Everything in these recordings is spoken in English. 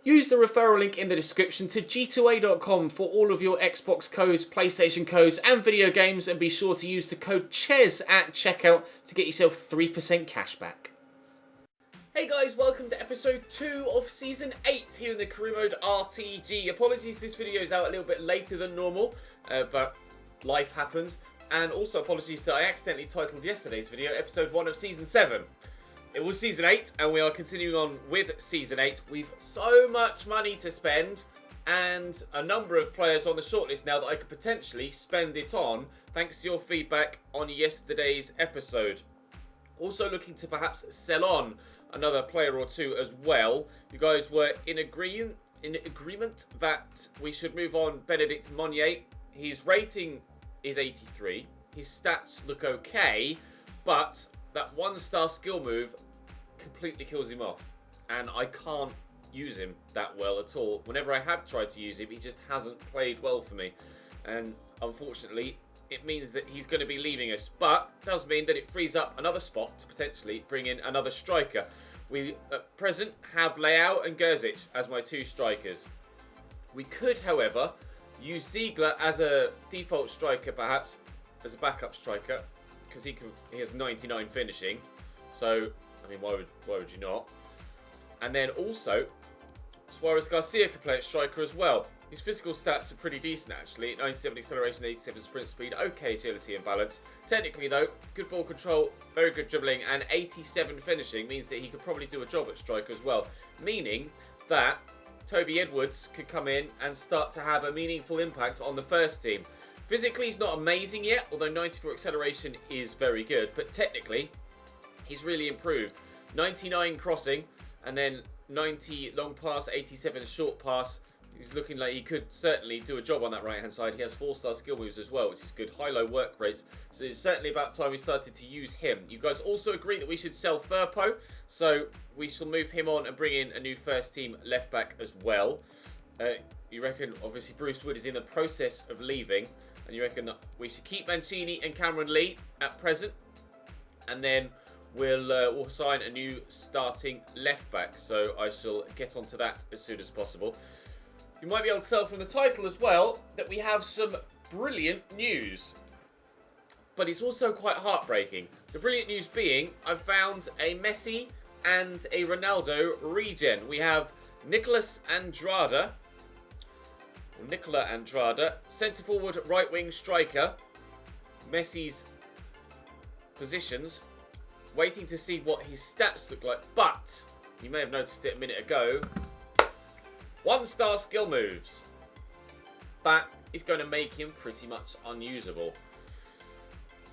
Use the referral link in the description to g2a.com for all of your Xbox codes, PlayStation codes and video games, and be sure to use the code CHES at checkout to get yourself 3% cash back. Hey guys, welcome to episode 2 of season 8 here in the Career Mode RTG. Apologies this video is out a little bit later than normal, but life happens. And also apologies that I accidentally titled yesterday's video episode 1 of season 7. It was season 8 and we are continuing on with season 8. We've so much money to spend and a number of players on the shortlist now that I could potentially spend it on, thanks to your feedback on yesterday's episode. Also looking to perhaps sell on another player or two as well. You guys were in agreement that we should move on Benedict Monnier. His rating is 83. His stats look okay, but that 1-star skill move completely kills him off. And I can't use him that well at all. Whenever I have tried to use him, he just hasn't played well for me. And unfortunately, it means that he's going to be leaving us. But it does mean that it frees up another spot to potentially bring in another striker. We, at present, have Leao and Gerzic as my 2 strikers. We could, however, use Ziegler as a default striker, perhaps, as a backup striker, because he has 99 finishing. So, I mean, why would you not? And then also, Suarez Garcia could play at striker as well. His physical stats are pretty decent, actually. 97 acceleration, 87 sprint speed, okay agility and balance. Technically, though, good ball control, very good dribbling, and 87 finishing means that he could probably do a job at striker as well. Meaning that Toby Edwards could come in and start to have a meaningful impact on the first team. Physically, he's not amazing yet, although 94 acceleration is very good. But technically, he's really improved. 99 crossing, and then 90 long pass, 87 short pass. He's looking like he could certainly do a job on that right-hand side. He has 4-star skill moves as well, which is good. High-low work rates. So it's certainly about time we started to use him. You guys also agree that we should sell Firpo. So we shall move him on and bring in a new first-team left-back as well. You reckon, obviously, Bruce Wood is in the process of leaving. And you reckon that we should keep Mancini and Cameron Lee at present. And then we'll sign a new starting left-back. So I shall get onto that as soon as possible. You might be able to tell from the title as well that we have some brilliant news. But it's also quite heartbreaking. The brilliant news being, I've found a Messi and a Ronaldo regen. We have Nicola Andrada, centre forward, right wing striker. Messi's positions. Waiting to see what his stats look like. But, you may have noticed it a minute ago, 1-star skill moves. That is going to make him pretty much unusable.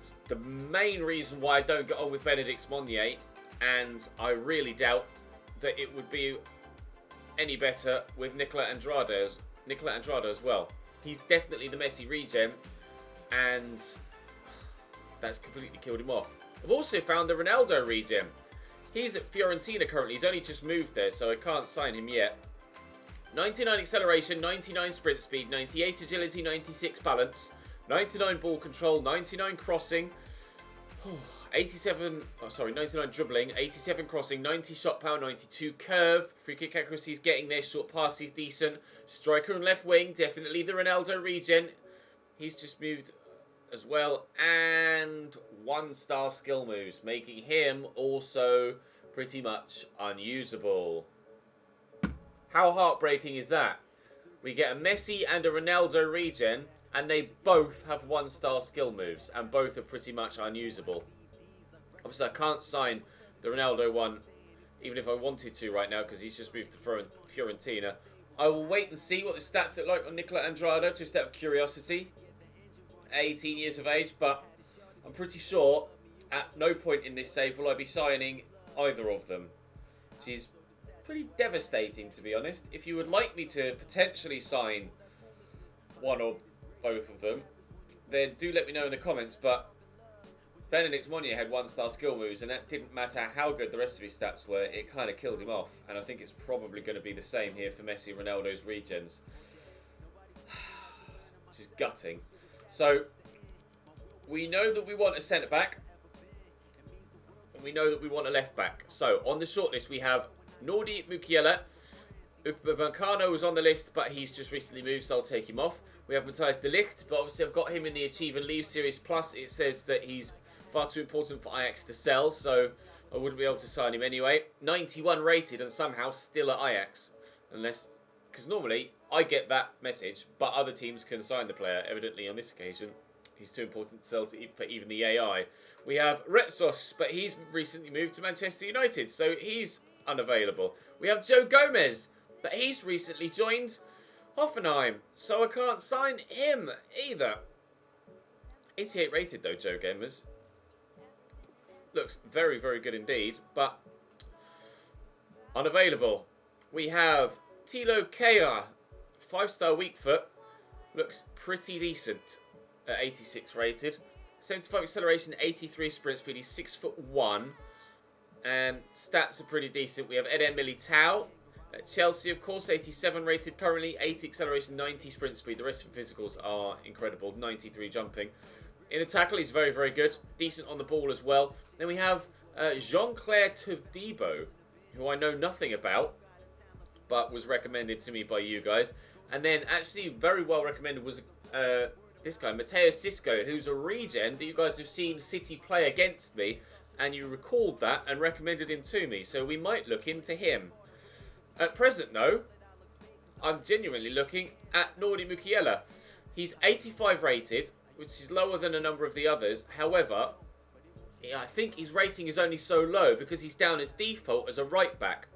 It's the main reason why I don't get on with Benedict Monnier, and I really doubt that it would be any better with Nicola Andrada as well. He's definitely the Messi regen, and that's completely killed him off. I've also found the Ronaldo regen. He's at Fiorentina currently. He's only just moved there, so I can't sign him yet. 99 acceleration, 99 sprint speed, 98 agility, 96 balance, 99 ball control, 99 crossing, 99 dribbling, 87 crossing, 90 shot power, 92 curve, free kick accuracy is getting there, short pass is decent, striker and left wing, definitely the Ronaldo regen. He's just moved as well, and 1-star skill moves, making him also pretty much unusable. How heartbreaking is that? We get a Messi and a Ronaldo regen, and they both have 1-star skill moves, and both are pretty much unusable. Obviously, I can't sign the Ronaldo one, even if I wanted to right now, because he's just moved to Fiorentina. I will wait and see what the stats look like on Nicola Andrada, just out of curiosity. 18 years of age, but I'm pretty sure at no point in this save will I be signing either of them, which is pretty devastating, to be honest. If you would like me to potentially sign one or both of them, then do let me know in the comments. But Benedict Monnier had 1-star skill moves, and that didn't matter how good the rest of his stats were. It kind of killed him off, and I think it's probably going to be the same here for Messi and Ronaldo's regens. Which is gutting. So, we know that we want a centre-back, and we know that we want a left-back. So, on the shortlist, we have Nordi Mukiele, Upamecano was on the list, but he's just recently moved, so I'll take him off. We have Matthijs de Ligt, but obviously I've got him in the Achieve and Leave Series Plus. It says that he's far too important for Ajax to sell, so I wouldn't be able to sign him anyway. 91 rated and somehow still at Ajax. Unless, because normally I get that message, but other teams can sign the player. Evidently on this occasion, he's too important to sell for even the AI. We have Retsos, but he's recently moved to Manchester United, so he's unavailable. We have Joe Gomez, but he's recently joined Hoffenheim, so I can't sign him either. 88 rated though, Joe Gomez. Looks very, very good indeed, but unavailable. We have Tilo Kea, 5-star weak foot. Looks pretty decent at 86 rated. 75 acceleration, 83 sprint speed. He's 6'1", and stats are pretty decent. We have Eden Militao at Chelsea, of course, 87 rated currently, 80 acceleration, 90 sprint speed. The rest of the physicals are incredible, 93 jumping. In the tackle, he's very, very good. Decent on the ball as well. Then we have Jean-Claire Todibo, who I know nothing about, but was recommended to me by you guys. And then actually very well recommended was this guy, Matteo Cisco, who's a regen that you guys have seen City play against me, and you recalled that and recommended him to me. So we might look into him. At present, though, I'm genuinely looking at Nordi Mukiela. He's 85 rated, which is lower than a number of the others. However, I think his rating is only so low because he's down as default as a right back.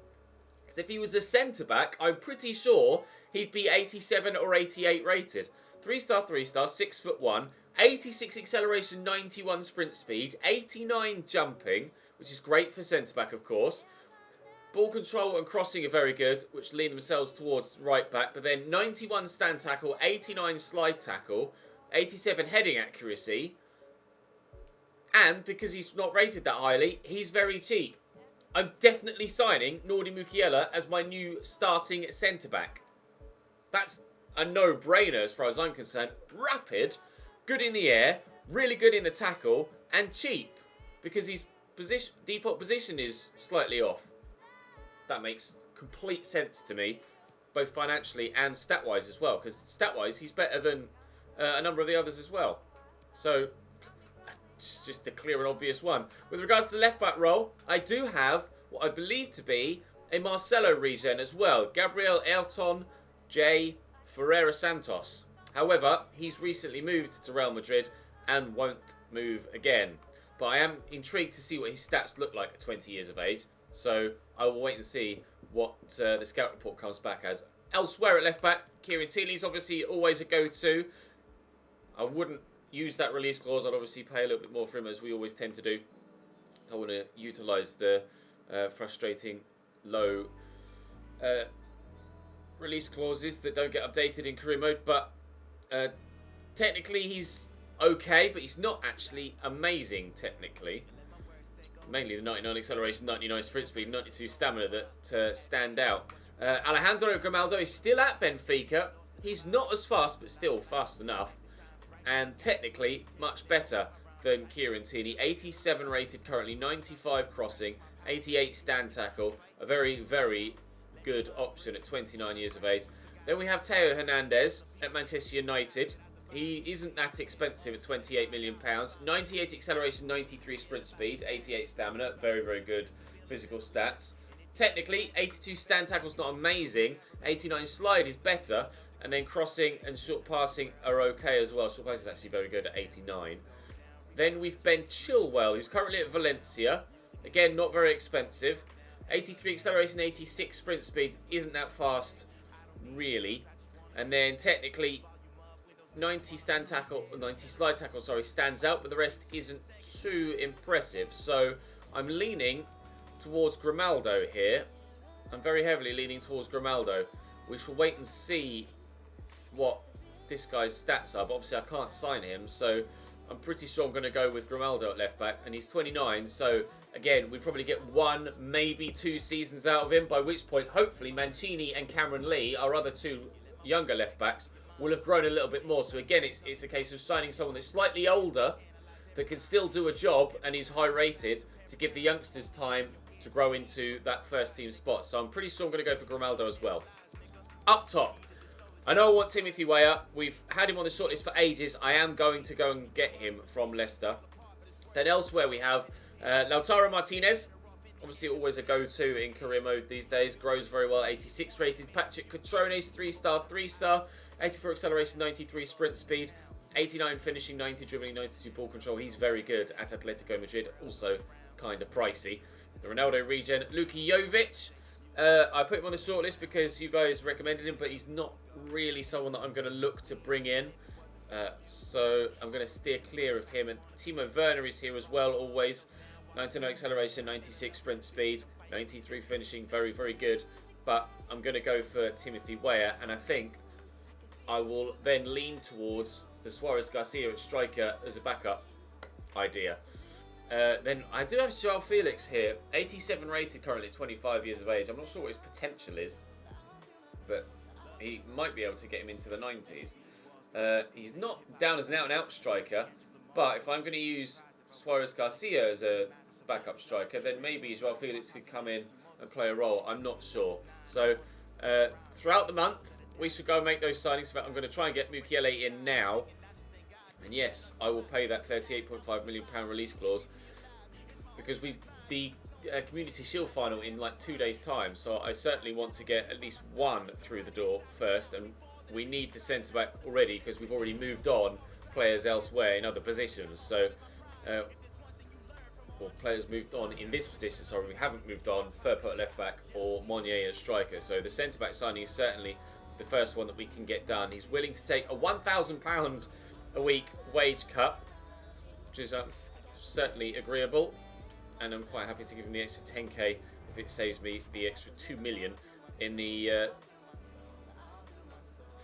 Because if he was a centre back, I'm pretty sure he'd be 87 or 88 rated. 3-star, 3-star, 6'1", 86 acceleration, 91 sprint speed, 89 jumping, which is great for centre back, of course. Ball control and crossing are very good, which lean themselves towards right back. But then 91 stand tackle, 89 slide tackle, 87 heading accuracy. And because he's not rated that highly, he's very cheap. I'm definitely signing Nordi Mukiela as my new starting centre-back. That's a no-brainer as far as I'm concerned. Rapid, good in the air, really good in the tackle, and cheap. Because his default position is slightly off. That makes complete sense to me, both financially and stat-wise as well. Because stat-wise, he's better than a number of the others as well. So, it's just a clear and obvious one. With regards to the left-back role, I do have what I believe to be a Marcelo regen as well. Gabriel Ayrton J. Ferreira Santos. However, he's recently moved to Real Madrid and won't move again. But I am intrigued to see what his stats look like at 20 years of age. So I will wait and see what the scout report comes back as. Elsewhere at left-back, Kieran Thiele's obviously always a go-to. I wouldn't use that release clause. I'd obviously pay a little bit more for him, as we always tend to do. I want to utilise the frustrating low release clauses that don't get updated in career mode. But technically he's okay, but he's not actually amazing technically. Mainly the 99 acceleration, 99 sprint speed, 92 stamina that stand out. Alejandro Grimaldo is still at Benfica. He's not as fast, but still fast enough. And technically much better than Kieran Thiele. 87 rated currently, 95 crossing, 88 stand tackle. A very, very good option at 29 years of age. Then we have Theo Hernandez at Manchester United. He isn't that expensive at £28 million. 98 acceleration, 93 sprint speed, 88 stamina. Very, very good physical stats. Technically, 82 stand tackle's not amazing. 89 slide is better. And then crossing and short passing are okay as well. Short passing is actually very good at 89. Then we've Ben Chilwell, who's currently at Valencia. Again, not very expensive. 83 acceleration, 86 sprint speed. Isn't that fast, really. And then technically, 90 stand tackle, 90 slide tackle, sorry, stands out. But the rest isn't too impressive. So I'm leaning towards Grimaldo here. I'm very heavily leaning towards Grimaldo. We shall wait and see what this guy's stats are, but obviously I can't sign him, so I'm pretty sure I'm going to go with Grimaldo at left back, and he's 29, so again, we probably get 1, maybe 2 seasons out of him, by which point hopefully Mancini and Cameron Lee, our other 2 younger left backs, will have grown a little bit more. So again, it's a case of signing someone that's slightly older that can still do a job and is high rated to give the youngsters time to grow into that first team spot. So I'm pretty sure I'm going to go for Grimaldo as well. Up top, I know I want Timothy Weah. We've had him on the shortlist for ages. I am going to go and get him from Leicester. Then elsewhere we have Lautaro Martinez. Obviously always a go-to in career mode these days. Grows very well, 86 rated. Patrick Cotrones, 3-star, 3-star. 84 acceleration, 93 sprint speed. 89 finishing, 90 dribbling, 92 ball control. He's very good at Atletico Madrid. Also kind of pricey. The Ronaldo regen, Luka Jovic. I put him on the shortlist because you guys recommended him, but he's not really someone that I'm going to look to bring in. So I'm going to steer clear of him. And Timo Werner is here as well, always. 99 acceleration, 96 sprint speed, 93 finishing, very, very good. But I'm going to go for Timothy Weah, and I think I will then lean towards the Suarez Garcia at striker as a backup idea. Then I do have Joao Felix here, 87 rated currently, 25 years of age. I'm not sure what his potential is, but he might be able to get him into the 90s. He's not down as an out-and-out striker, but if I'm going to use Suarez Garcia as a backup striker, then maybe Joao Felix could come in and play a role. I'm not sure. So throughout the month, we should go and make those signings. In fact, I'm going to try and get Mukiele in now. And yes, I will pay that £38.5 million release clause because the Community Shield final in like 2 days' time. So I certainly want to get at least one through the door first. And we need the centre-back already because we've already moved on players elsewhere in other positions. So, players moved on in this position. Sorry, we haven't moved on. Firpo at left-back or Monnier at striker. So the centre-back signing is certainly the first one that we can get done. He's willing to take a £1,000 a week wage cut, which is certainly agreeable, and I'm quite happy to give him the extra 10k if it saves me the extra 2 million in the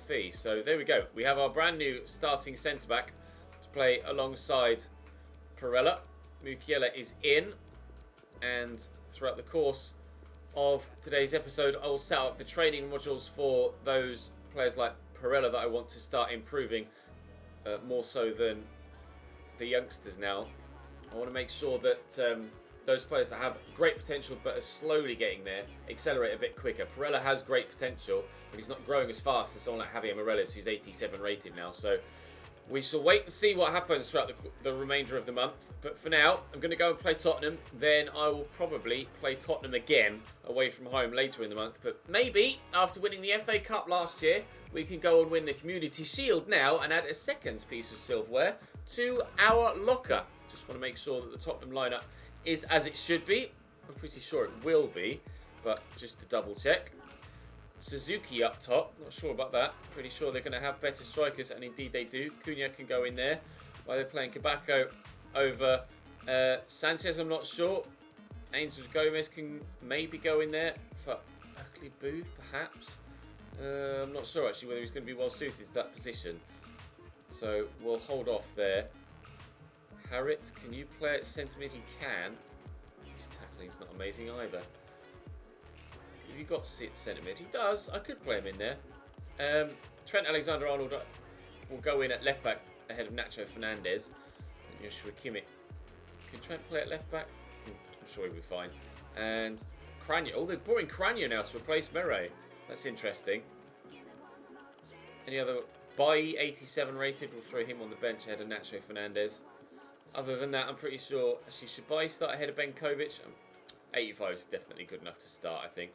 fee. So there we go. We have our brand new starting centre back to play alongside Perella. Mukiele is in, and throughout the course of today's episode, I will set up the training modules for those players like Perella that I want to start improving more so than the youngsters now. I want to make sure that those players that have great potential but are slowly getting there accelerate a bit quicker. Perella has great potential, but he's not growing as fast as someone like Javier Morales, who's 87 rated now. So we shall wait and see what happens throughout the remainder of the month. But for now, I'm going to go and play Tottenham. Then I will probably play Tottenham again away from home later in the month. But maybe after winning the FA Cup last year, we can go and win the Community Shield now and add a second piece of silverware to our locker. Just want to make sure that the Tottenham lineup is as it should be. I'm pretty sure it will be, but just to double check. Suzuki up top, not sure about that. Pretty sure they're going to have better strikers, and indeed they do. Cunha can go in there while they're playing Caboclo over Sanchez, I'm not sure. Angel Gomez can maybe go in there for Oakley Booth, perhaps. I'm not sure actually whether he's going to be well suited to that position. So we'll hold off there. Harriet, can you play at centre mid? He can. His tackling's not amazing either. Have you got centre mid? He does. I could play him in there. Trent Alexander-Arnold will go in at left back ahead of Nacho Fernandez. And Joshua Kimmich. Can Trent play at left back? I'm sure he'll be fine. And Cranio. Oh, they're brought in Cranio now to replace Mere. That's interesting. Any other? Bailly, 87 rated. We'll throw him on the bench ahead of Nacho Fernandez. Other than that, I'm pretty sure. Actually, should Bailly start ahead of Benkovic? 85 is definitely good enough to start, I think.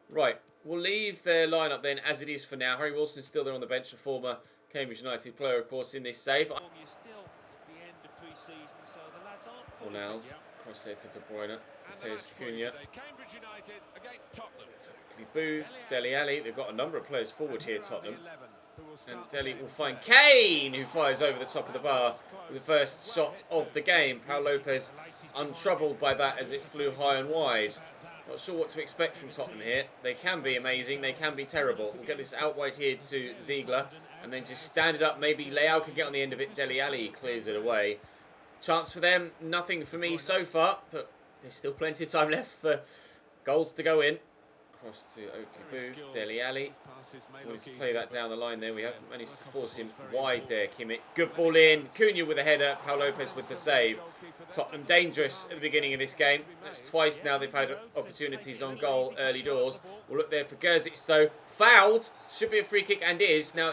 Right, we'll leave their lineup then as it is for now. Harry Wilson's still there on the bench, a former Cambridge United player, of course, in this save. Fornals, cross there to De Bruyne, Mateus Cunha, Oakley Booth, Dele Alli. They've got a number of players forward here, Tottenham. And Dele will find Kane, who fires over the top of the bar with the first shot of the game. Pau Lopez untroubled by that as it flew high and wide. Not sure what to expect from Tottenham here. They can be amazing, they can be terrible. We'll get this out wide here to Ziegler and then just stand it up. Maybe Leao can get on the end of it. Dele Alli clears it away. Chance for them, nothing for me so far, but there's still plenty of time left for goals to go in. Across to Oakley Booth, Dele Alli. Wanted to play that down the line there. We haven't managed to force him wide there, Kimmich. Good ball in. Cunha with a header. Pau Lopez with the save. Tottenham dangerous at the beginning of this game. That's twice now they've had opportunities on goal early doors. We'll look there for Gerzic though. Fouled. Should be a free kick and is. Now,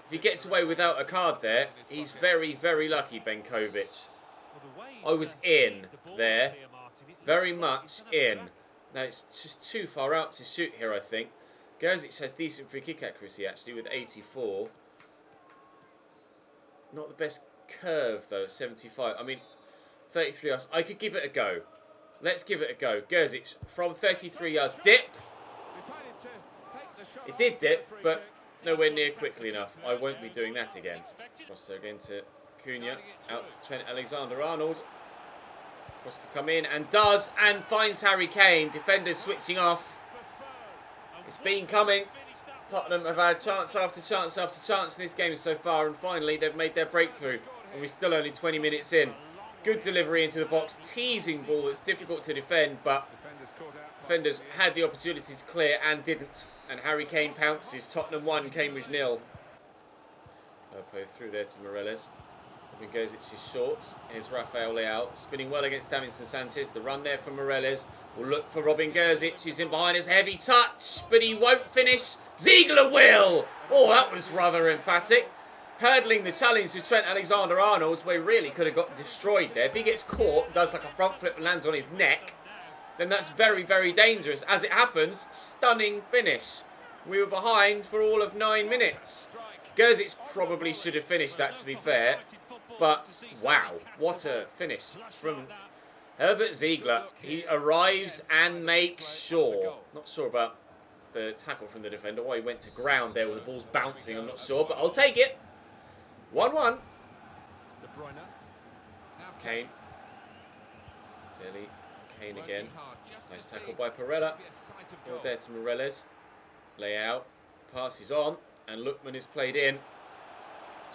if he gets away without a card there, he's very, very lucky, Benkovic. I was in there. Very much in. Now, it's just too far out to shoot here, I think. Gerzic has decent free kick accuracy, actually, with 84. Not the best curve, though, 75. I mean, 33 yards. I could give it a go. Let's give it a go. Gerzic from 33 yards. Dip. It did dip, but nowhere near quickly enough. I won't be doing that again. Cross there again to Cunha. Out to Trent Alexander-Arnold. Cross can come in and does, and finds Harry Kane. Defenders switching off. It's been coming. Tottenham have had chance after chance after chance in this game so far, and finally they've made their breakthrough. And we're still only 20 minutes in. Good delivery into the box. Teasing ball that's difficult to defend, but defenders had the opportunity to clear and didn't. And Harry Kane pounces. Tottenham 1, Cambridge 0. Play through there to Morelos. Goes it's his shorts. Here's Rafael Leao spinning well against Davinson Sanchez. The run there from Morelos. We'll look for Robin Gerzic. He's in behind his heavy touch, but he won't finish. Ziegler will. Oh, that was rather emphatic. Hurdling the challenge to Trent Alexander-Arnold, where he really could have got destroyed there. If he gets caught, does like a front flip and lands on his neck, then that's very, very dangerous. As it happens, stunning finish. We were behind for all of 9 minutes. Gerzic probably should have finished that, to be fair. But, wow, what a finish from Herbert Ziegler. He arrives and makes sure. Not sure about the tackle from the defender. Why he went to ground there with the ball's bouncing, I'm not sure. But I'll take it. 1-1. Kane. Dele. Kane again. Nice tackle by Perella. Ball there to Morelos. Leao. Pass is on. And Lookman is played in.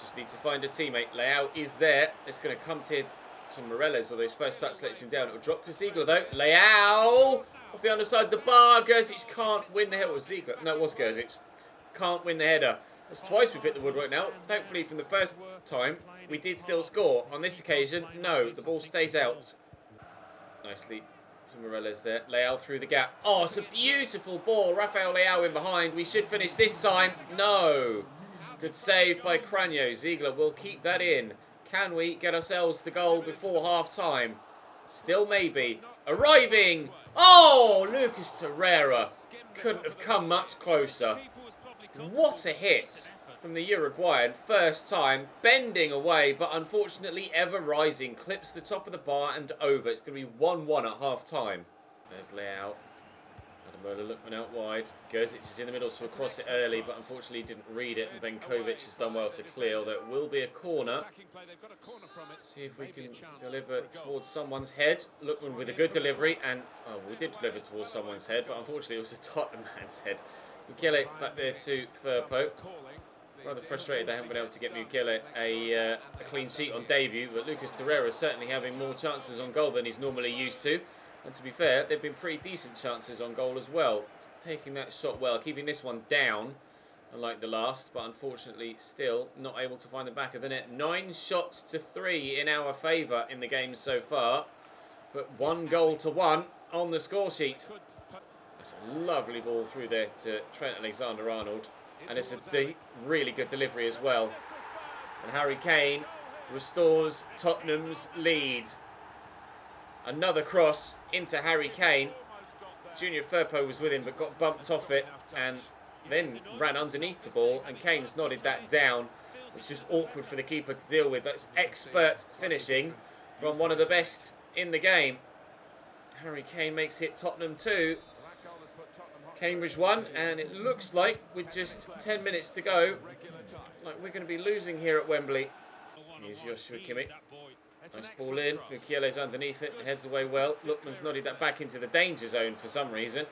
Just need to find a teammate. Leao is there. It's going to come to Morelos, although his first touch lets him down. It will drop to Ziegler, though. Leao! Off the underside of the bar. Gerzic can't win the header. It was Ziegler. No, it was Gerzic. Can't win the header. That's twice we've hit the woodwork now. Thankfully, from the first time, we did still score. On this occasion, no. The ball stays out. Nicely to Morelos there. Leao through the gap. Oh, it's a beautiful ball. Rafael Leao in behind. We should finish this time. No. Good save by Cranio. Ziegler will keep that in. Can we get ourselves the goal before half-time? Still maybe. Arriving! Oh, Lucas Torreira. Couldn't have come much closer. What a hit from the Uruguayan. First time. Bending away, but unfortunately ever rising. Clips the top of the bar and over. It's going to be 1-1 at half-time. There's Leao. Ademola Lookman out wide. Gerzic is in the middle, so across it early, but unfortunately didn't read it. And Benkovic has done well to clear, although it will be a corner. See if we can deliver towards someone's head. Lookman with a good delivery, and oh, we did deliver towards someone's head, but unfortunately it was a Tottenham man's head. Mukele back there to Firpo. Rather frustrated they haven't been able to get Mukele a clean sheet on debut, but Lucas Torreira is certainly having more chances on goal than he's normally used to. And to be fair, they've been pretty decent chances on goal as well. Taking that shot well, keeping this one down, unlike the last, but unfortunately still not able to find the back of the net. 9 shots to 3 in our favour in the game so far, but 1 goal to 1 on the score sheet. That's a lovely ball through there to Trent Alexander-Arnold, and it's a really good delivery as well. And Harry Kane restores Tottenham's lead. Another cross into Harry Kane. Junior Firpo was with him but got bumped off it and then ran underneath the ball, and Kane's nodded that down. It's just awkward for the keeper to deal with. That's expert finishing from one of the best in the game. Harry Kane makes it Tottenham 2, Cambridge 1, and it looks like with just 10 minutes to go, like we're going to be losing here at Wembley. Here's Joshua Kimmich. Nice ball in. Mukiele's underneath it and heads away well. Lookman's nodded that back into the danger zone for some reason.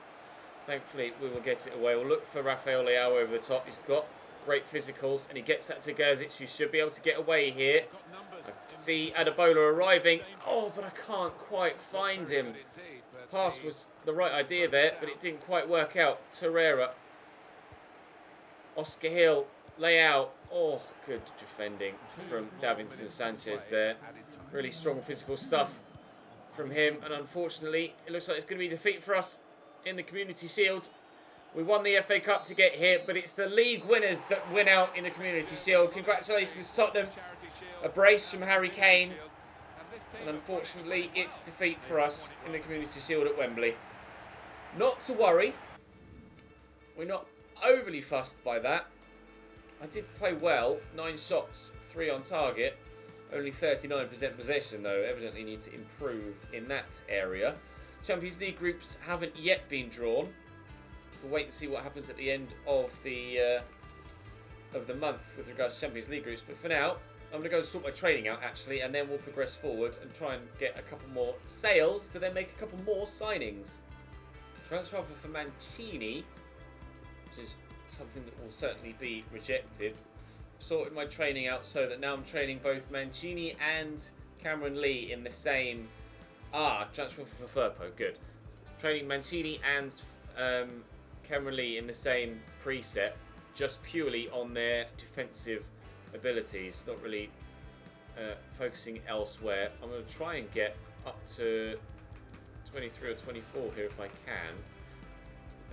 Thankfully, we will get it away. We'll look for Rafael Leao over the top. He's got great physicals, and he gets that to Gerzic, who should be able to get away here. I see Ademola arriving. Oh, but I can't quite find him. pass was the right idea there, but it didn't quite work out. Torreira. Oscar Hill. Lay out. Oh, good defending from Davinson Sanchez there. Really strong physical stuff from him. And unfortunately, it looks like it's going to be defeat for us in the Community Shield. We won the FA Cup to get here, but it's the league winners that win out in the Community Shield. Congratulations, Tottenham. A brace from Harry Kane. And unfortunately, it's defeat for us in the Community Shield at Wembley. Not to worry. We're not overly fussed by that. I did play well. 9 shots, 3 on target. Only 39% possession, though. Evidently need to improve in that area. Champions League groups haven't yet been drawn. So we'll wait and see what happens at the end of the month with regards to Champions League groups. But for now, I'm going to go and sort my training out, actually, and then we'll progress forward and try and get a couple more sales to then make a couple more signings. Transfer offer for Mancini, which is something that will certainly be rejected. Sorted my training out so that now I'm training both Mancini and Cameron Lee in the same... transfer offer for Firpo, good. Training Mancini and Cameron Lee in the same preset, just purely on their defensive abilities, not really focusing elsewhere. I'm going to try and get up to 23 or 24 here if I can.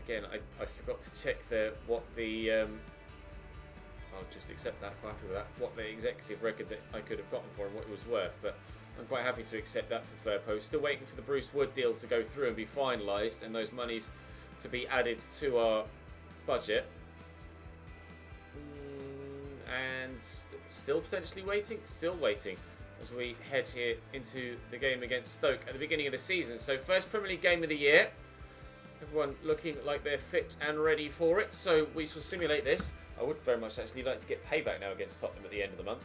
Again, I forgot to check what the I'll just accept that, quite happy with that, what the executive record that I could have gotten for and what it was worth, but I'm quite happy to accept that for Firpo. Still waiting for the Bruce Wood deal to go through and be finalised and those monies to be added to our budget. And still potentially waiting, still waiting as we head here into the game against Stoke at the beginning of the season. So first Premier League game of the year. Everyone looking like they're fit and ready for it. So we shall simulate this. I would very much actually like to get payback now against Tottenham at the end of the month.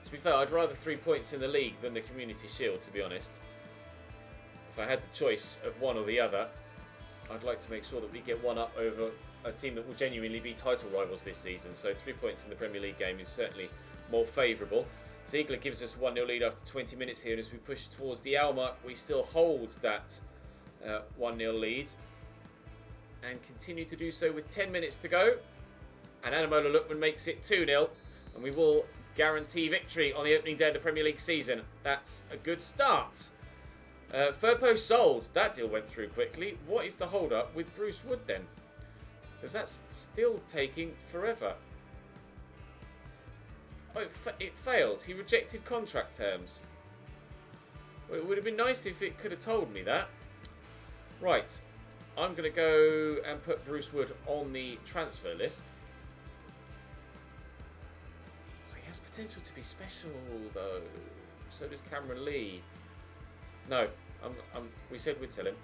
To be fair, I'd rather 3 points in the league than the Community Shield, to be honest. If I had the choice of one or the other, I'd like to make sure that we get one up over a team that will genuinely be title rivals this season. So 3 points in the Premier League game is certainly more favourable. Ziegler gives us a 1-0 lead after 20 minutes here, and as we push towards the hour mark, we still hold that 1-0 lead and continue to do so with 10 minutes to go. And Anamola Lookman makes it 2-0, and we will guarantee victory on the opening day of the Premier League season. That's a good start. Firpo sold. That deal went through quickly. What is the hold-up with Bruce Wood then? Because that's still taking forever. Oh, it failed. He rejected contract terms. Well, it would have been nice if it could have told me that. Right. I'm going to go and put Bruce Wood on the transfer list. Oh, he has potential to be special, though. So does Cameron Lee. No, we said we'd sell him.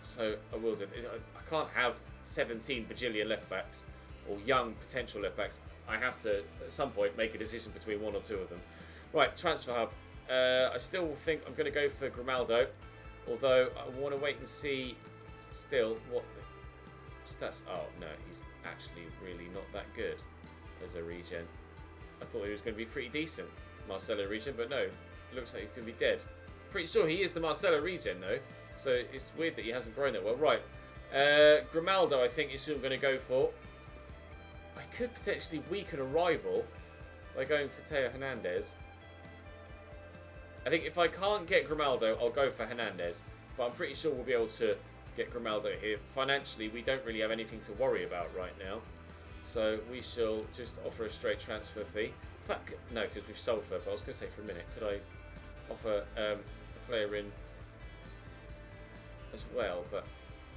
So I will do it. I can't have 17 bajillion left backs or young potential left backs. I have to, at some point, make a decision between one or two of them. Right, transfer hub. I still think I'm going to go for Grimaldo, although I want to wait and see still what the stats. Oh no, he's actually really not that good as a regen. I thought he was going to be pretty decent, Marcelo regen, but no, it looks like he could be dead. Pretty sure he is the Marcelo regen though, so it's weird that he hasn't grown that well. Right, Grimaldo I think is who I'm going to go for. I could potentially weaken a rival by going for Teo Hernandez. I think if I can't get Grimaldo, I'll go for Hernandez. But I'm pretty sure we'll be able to get Grimaldo here. Financially, we don't really have anything to worry about right now. So we shall just offer a straight transfer fee. In fact, no, because we've sold for. But I was going to say for a minute, could I offer a player in as well? But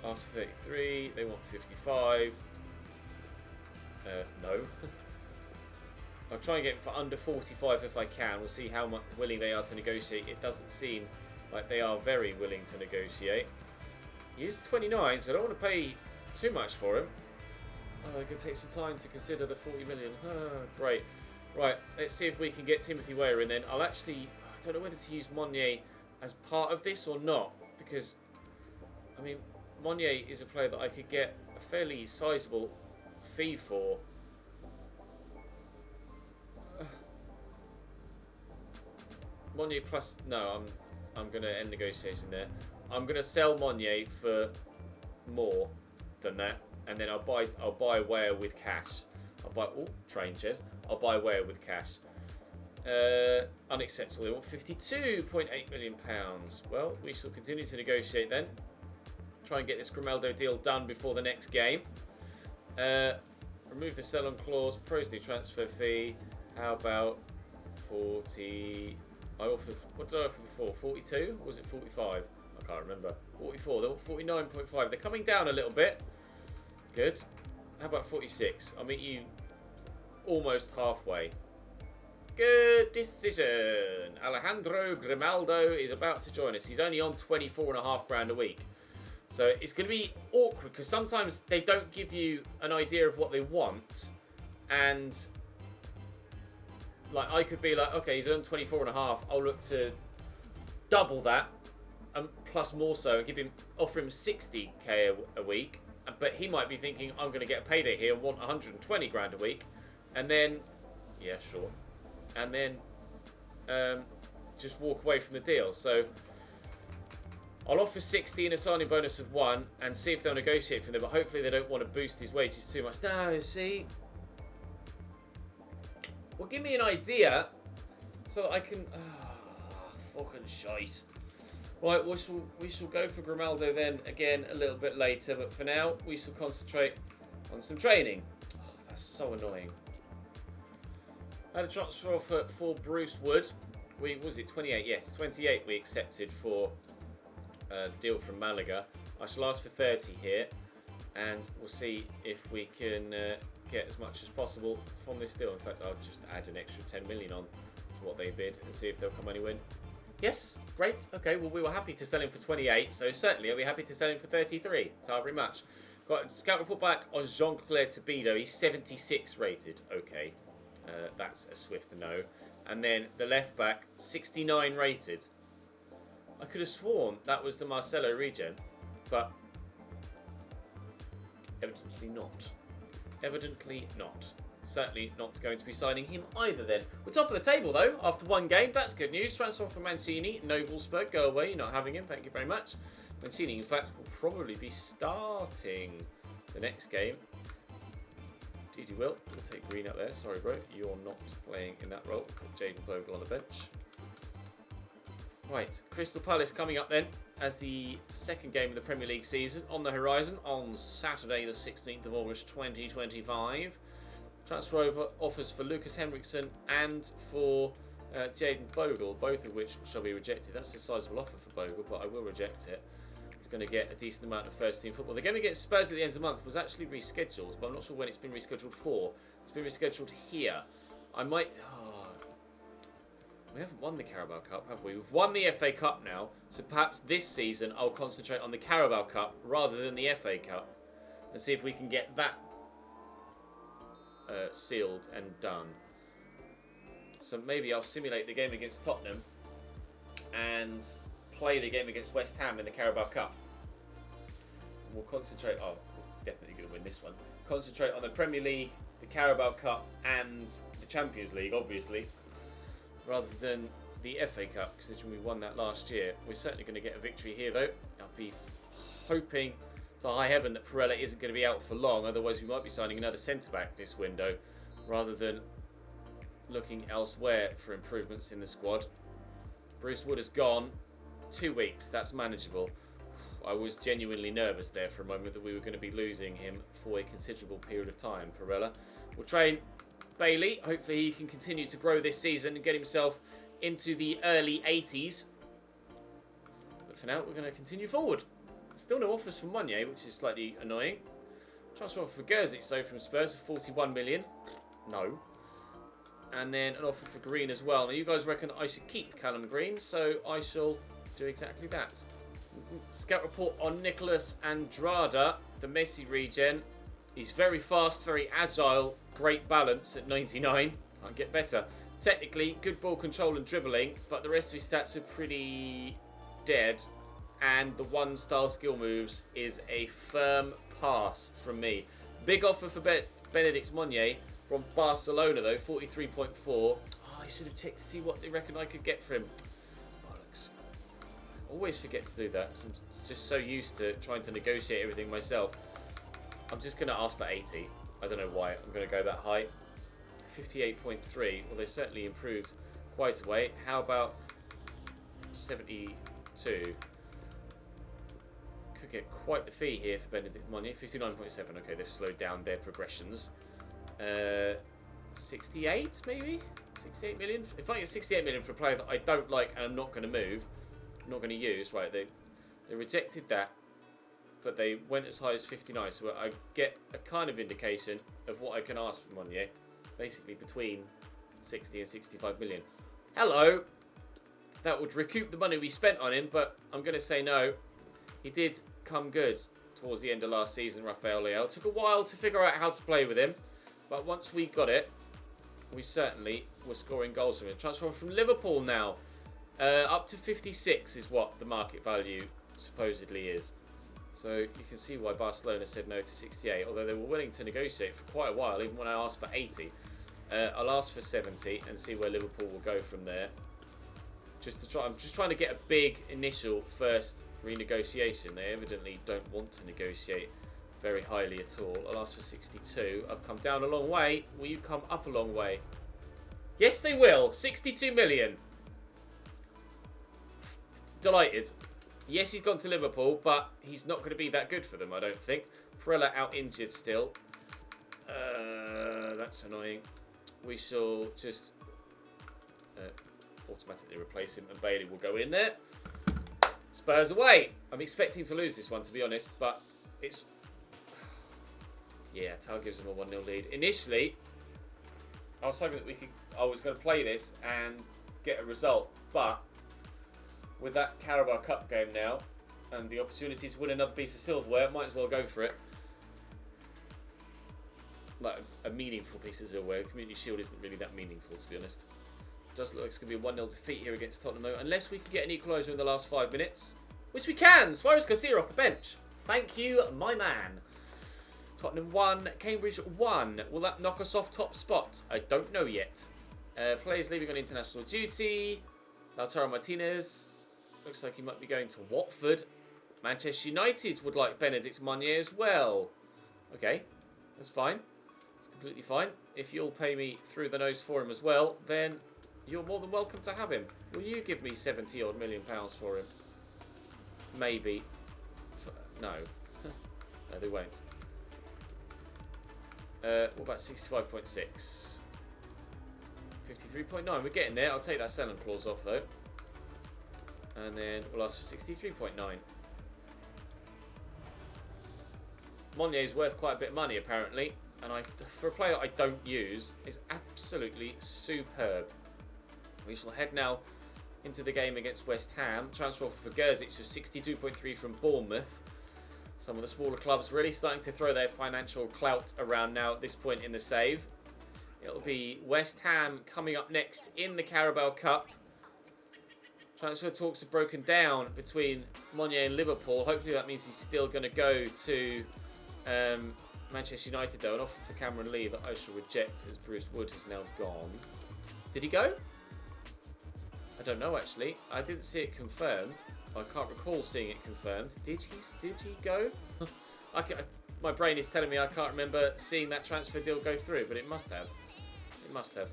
after 33, they want 55. No. I'll try and get for under 45 if I can. We'll see how much willing they are to negotiate. It doesn't seem like they are very willing to negotiate. He is 29, so I don't want to pay too much for him. Oh, it could take some time to consider the 40 million. Oh, great. Right, let's see if we can get Timothy Weah in then. I don't know whether to use Monnier as part of this or not, because, I mean, Monnier is a player that I could get a fairly sizable fee for. Monnier plus... No, I'm going to end negotiation there. I'm going to sell Monye for more than that, and then I'll buy Weah with cash. Train chairs. I'll buy Weah with cash. Unacceptable. They want £52.8 million. Well, we shall continue to negotiate then. Try and get this Grimaldo deal done before the next game. Remove the sell-on clause. Propose the transfer fee. How about 40? What did I offer before? 42? Or was it 45? I can't remember. 44. They want 49.5. They're coming down a little bit. Good. How about 46? I'll meet you almost halfway. Good decision. Alejandro Grimaldo is about to join us. He's only on £24.5 a week. So it's going to be awkward because sometimes they don't give you an idea of what they want. And like I could be like, okay, he's on 24.5. I'll look to double that plus more so and offer him 60k a week. But he might be thinking, I'm going to get a payday here and want 120 grand a week. And then, yeah, sure. And then just walk away from the deal. So I'll offer 60 and a signing bonus of 1 and see if they'll negotiate from there. But hopefully they don't want to boost his wages too much. No, see. Well, give me an idea so that I can... fucking shite. Right, we shall go for Grimaldo then again a little bit later. But for now, we shall concentrate on some training. Oh, that's so annoying. I had a transfer offer for Bruce Wood. Was it 28? Yes, 28 we accepted for the deal from Malaga. I shall ask for 30 here, and we'll see if we can get as much as possible from this deal. In fact, I'll just add an extra 10 million on to what they bid and see if they'll come anywhere. Yes, great. Okay, well, we were happy to sell him for 28, so certainly I'll be happy to sell him for 33. It's very much. Got a scout report back on Jean-Claire Todibo. He's 76 rated. Okay. That's a swift no. And then the left back, 69 rated. I could have sworn that was the Marcelo regen, but evidently not. Evidently not. Certainly not going to be signing him either then. We're top of the table though, after one game. That's good news. Transfer from Mancini. No Wolfsburg, go away. You're not having him. Thank you very much. Mancini, in fact, will probably be starting the next game. Indeed, you will. We'll take Green out there. Sorry, bro. You're not playing in that role. Put Jaden Bogle on the bench. Right, Crystal Palace coming up then as the second game of the Premier League season on the horizon on Saturday the 16th of August 2025. Transfer offers for Lucas Henriksen and for Jaden Bogle, both of which shall be rejected. That's a sizable offer for Bogle, but I will reject it. He's going to get a decent amount of first-team football. The game against Spurs at the end of the month was actually rescheduled, but I'm not sure when it's been rescheduled for. It's been rescheduled here. I might... we haven't won the Carabao Cup, have we? We've won the FA Cup now, so perhaps this season I'll concentrate on the Carabao Cup rather than the FA Cup and see if we can get that sealed and done. So maybe I'll simulate the game against Tottenham and play the game against West Ham in the Carabao Cup. We'll concentrate... we're definitely going to win this one. Concentrate on the Premier League, the Carabao Cup and the Champions League, obviously, rather than the FA Cup, considering we won that last year. We're certainly going to get a victory here, though. I'll be hoping to high heaven that Perella isn't going to be out for long, otherwise we might be signing another centre-back this window, rather than looking elsewhere for improvements in the squad. Bruce Wood has gone. 2 weeks, that's manageable. I was genuinely nervous there for a moment that we were going to be losing him for a considerable period of time. Perella will train Bailey. Hopefully he can continue to grow this season and get himself into the early 80s. But for now, we're going to continue forward. Still no offers from Monye, which is slightly annoying. Transfer offer for Gerzic, so from Spurs, for 41 million. No. And then an offer for Green as well. Now, you guys reckon that I should keep Callum Green, so I shall do exactly that. Scout report on Nicolas Andrada, the Messi regen. He's very fast, very agile, great balance at 99. Can't get better. Technically, good ball control and dribbling, but the rest of his stats are pretty dead. And the one-style skill moves is a firm pass from me. Big offer for Benedict Monye from Barcelona, though, 43.4. I should have checked to see what they reckon I could get for him. Bollocks. Always forget to do that. I'm just so used to trying to negotiate everything myself. I'm just going to ask for 80. I don't know why I'm going to go that high. 58.3. Well, they certainly improved quite a way. How about 72? Could get quite the fee here for Benedict Monnier. 59.7. Okay, they've slowed down their progressions. 68 maybe? 68 million? If I get 68 million for a player that I don't like and I'm not going to move, I'm not going to use, right, they rejected that, but they went as high as 59, so I get a kind of indication of what I can ask for Monnier, basically between 60 and 65 million. Hello! That would recoup the money we spent on him, but I'm going to say no. He did come good towards the end of last season, Rafael Leao. It took a while to figure out how to play with him, but once we got it, we certainly were scoring goals from it. Transfer from Liverpool now. Up to 56 is what the market value supposedly is. So you can see why Barcelona said no to 68, although they were willing to negotiate for quite a while, even when I asked for 80. I'll ask for 70 and see where Liverpool will go from there. I'm just trying to get a big initial first renegotiation. They evidently don't want to negotiate very highly at all. I'll ask for 62. I've come down a long way. Will you come up a long way? Yes, they will. 62 million. Delighted. Yes, he's gone to Liverpool, but he's not going to be that good for them, I don't think. Prella out injured still. That's annoying. We shall just automatically replace him, and Bailey will go in there. Spurs away. I'm expecting to lose this one, to be honest, but it's... Yeah, Tal gives them a 1-0 lead. Initially, I was hoping that I was going to play this and get a result, but with that Carabao Cup game now and the opportunity to win another piece of silverware, might as well go for it. Like a meaningful piece of silverware. Community Shield isn't really that meaningful, to be honest. It does look like it's going to be a 1-0 defeat here against Tottenham, though, unless we can get an equaliser in the last 5 minutes, which we can. Suarez Garcia off the bench. Thank you, my man. Tottenham 1, Cambridge 1. Will that knock us off top spot? I don't know yet. Players leaving on international duty. Lautaro Martinez. Looks like he might be going to Watford. Manchester United would like Benedict Monnier as well. Okay, that's fine. It's completely fine. If you'll pay me through the nose for him as well, then you're more than welcome to have him. Will you give me 70 odd million pounds for him? Maybe. No. No, they won't. What about 65.6? 53.9. We're getting there. I'll take that selling clause off though. And then we'll ask for 63.9. Monnier is worth quite a bit of money apparently, and for a player that I don't use, is absolutely superb. We shall head now into the game against West Ham. Transfer offer for Gerzic of 62.3 from Bournemouth. Some of the smaller clubs really starting to throw their financial clout around now at this point in the save. It'll be West Ham coming up next in the Carabao Cup. Transfer talks have broken down between Monnier and Liverpool. Hopefully that means he's still going to go to Manchester United though. An offer for Cameron Lee that I shall reject as Bruce Wood has now gone. Did he go? I don't know actually. I didn't see it confirmed. I can't recall seeing it confirmed. Did he go? My brain is telling me I can't remember seeing that transfer deal go through, but it must have. It must have.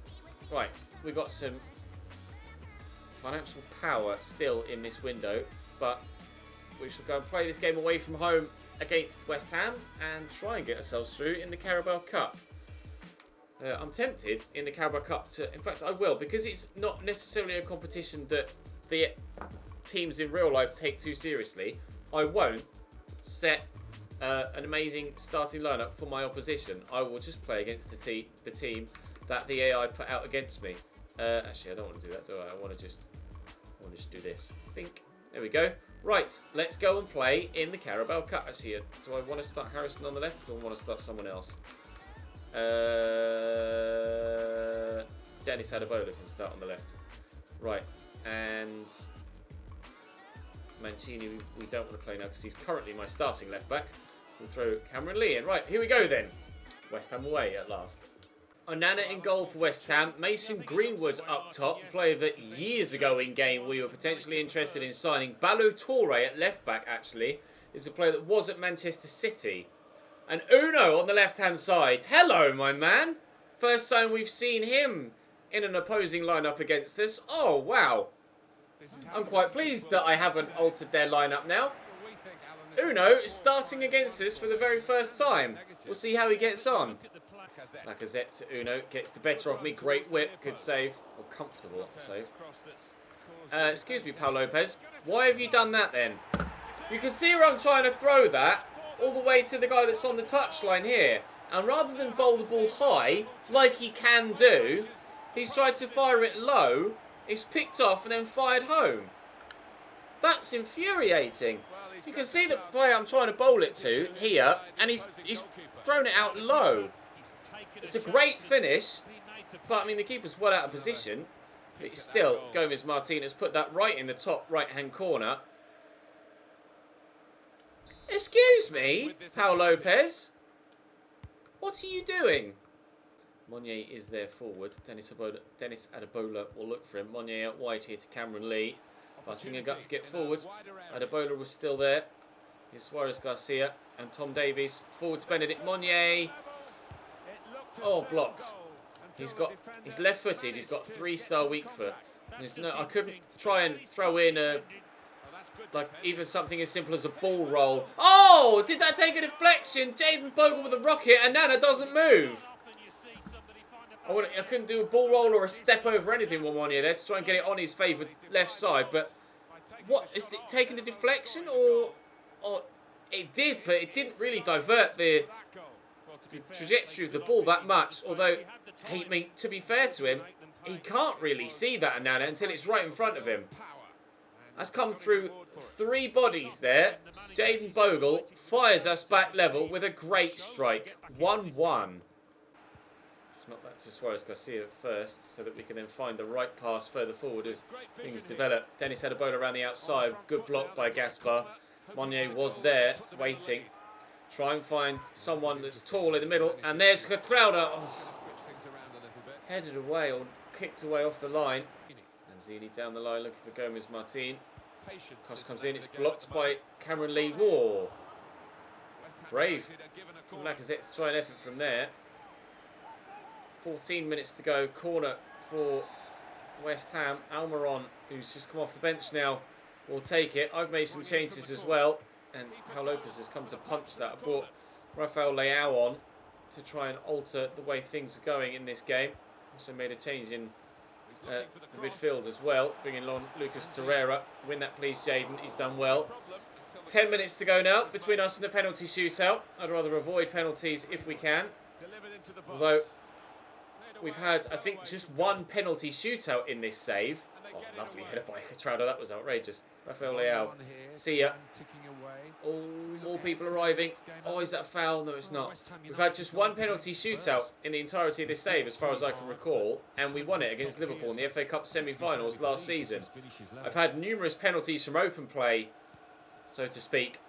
Right, we've got some financial power still in this window, but we shall go and play this game away from home against West Ham and try and get ourselves through in the Carabao Cup. I'm tempted in the Carabao Cup to, in fact I will, because it's not necessarily a competition that the teams in real life take too seriously. I won't set an amazing starting lineup for my opposition. I will just play against the team that the AI put out against me. Actually, I don't want to do that, do I? I want to just do this. Think. There we go. Right, let's go and play in the Carabao Cup. Actually, do I want to start Harrison on the left, or do I want to start someone else? Dennis Adebayo can start on the left. Right, and Mancini we don't want to play now because he's currently my starting left back. We'll throw Cameron Lee in. Right, here we go then. West Ham away at last. Onana in goal for West Ham. Mason Greenwood up top. Player that years ago in game we were potentially interested in signing. Ballo-Touré at left back, actually, is a player that was at Manchester City. And Uno on the left-hand side. Hello, my man. First time we've seen him in an opposing lineup against us. Oh, wow. I'm quite pleased that I haven't altered their lineup now. Uno is starting against us for the very first time. We'll see how he gets on. Lacazette to Uno. Gets the better of me. Great whip. Good save. Or comfortable save. Excuse me, Paul Lopez. Why have you done that then? You can see where I'm trying to throw that all the way to the guy that's on the touchline here. And rather than bowl the ball high, like he can do, he's tried to fire it low. It's picked off and then fired home. That's infuriating. You can see the player I'm trying to bowl it to here, and he's thrown it out low. It's a great finish, but I mean the keeper's well out of position. But still, Gomez Martinez put that right in the top right-hand corner. Excuse me, Paul Lopez. What are you doing? Monnier is there forward. Dennis Adebola will look for him. Monnier out wide here to Cameron Lee. Busting a gut to get forward. Adebola was still there. Here's Suarez Garcia and Tom Davies. Forwards Benedict Monnier. Oh, blocked. He's left-footed. He's got 3-star weak foot. I couldn't try and throw in like even something as simple as a ball roll. Oh, did that take a deflection? Jaden Bogle with a rocket and Nana doesn't move. I couldn't do a ball roll or a step over anything with Monnier there to try and get it on his favoured left side. But what, is it taking a deflection or it did, but it didn't really divert the trajectory of the ball that much. Although, I mean, to be fair to him, he can't really see that Nana until it's right in front of him. That's come through 3 bodies there. Jaden Bogle fires us back level with a great strike. 1-1. Not that to Suarez Garcia first, so that we can then find the right pass further forward as things develop. Dennis Adebola around the outside. Good block by Gaspar. Monnier was there, waiting. Try and find someone that's tall in the middle. And there's Crowder. Oh. Headed away or kicked away off the line. And Zini down the line looking for Gomez Martin. Cross comes in. It's blocked by Cameron Lee. Whoa. Brave. Lacazette to try an effort from there. 14 minutes to go. Corner for West Ham. Almiron, who's just come off the bench now, will take it. I've made some changes as well. And Paul Lopez has come to punch that. I brought Rafael Leao on to try and alter the way things are going in this game. Also made a change in the midfield as well. Bringing on Lucas Torreira. Win that please, Jaden. He's done well. 10 minutes to go now between us and the penalty shootout. I'd rather avoid penalties if we can. Although we've had, I think, just 1 penalty shootout in this save. Oh, lovely header by Catrado. That was outrageous. Rafael Leao. See ya. Oh, more people arriving. Oh, is that a foul? No, it's not. We've had just 1 penalty shootout in the entirety of this save, as far as I can recall. And we won it against Liverpool in the FA Cup semi-finals last season. I've had numerous penalties from open play, so to speak,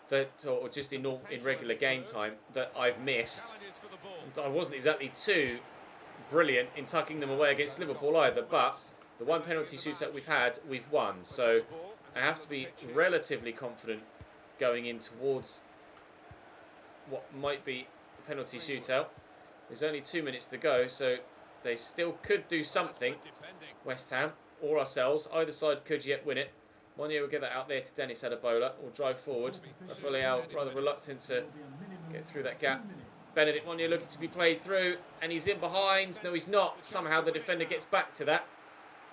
that, or just in regular game time, that I've missed. I wasn't exactly too brilliant in tucking them away against Liverpool either, but the 1 penalty shootout we've had, we've won. So I have to be relatively confident going in towards what might be a penalty shootout. There's only 2 minutes to go, so they still could do something, West Ham or ourselves. Either side could yet win it. Monnier will get that out there to Dennis Adebola. Will drive forward. Rafael rather reluctant to get through that gap. Benedict Monnier looking to be played through, and he's in behind. No, he's not. Somehow the defender gets back to that.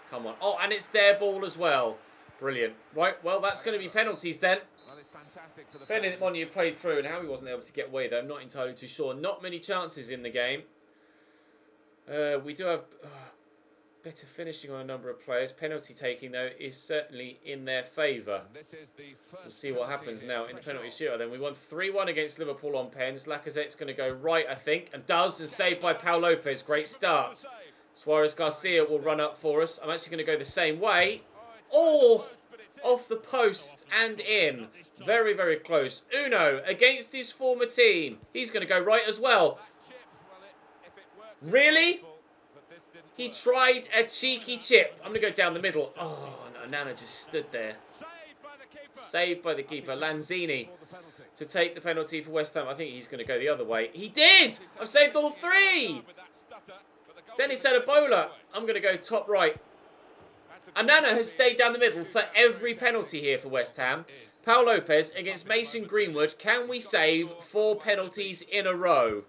Come on. Oh, and it's their ball as well. Brilliant. Right, well, that's going to be penalties then. Benedict Monnier played through, and how he wasn't able to get away, though, I'm not entirely too sure. Not many chances in the game. We do have better finishing on a number of players. Penalty taking, though, is certainly in their favour. We'll see what happens now in the penalty shootout. Then we won 3-1 against Liverpool on pens. Lacazette's going to go right, I think, and does, and saved by Paul Lopez. Great start. Suarez Garcia will run up for us. I'm actually going to go the same way. Oh, off the post and in. Very, very close. Uno against his former team. He's going to go right as well. Really? He tried a cheeky chip. I'm going to go down the middle. Oh, no, Nana just stood there. Saved by the keeper, Lanzini, to take the penalty for West Ham. I think he's going to go the other way. He did! I've saved all three! Dennis Adebola. I'm going to go top right. Anana has stayed down the middle for every penalty here for West Ham. Paul Lopez against Mason Greenwood. Can we save 4 penalties in a row?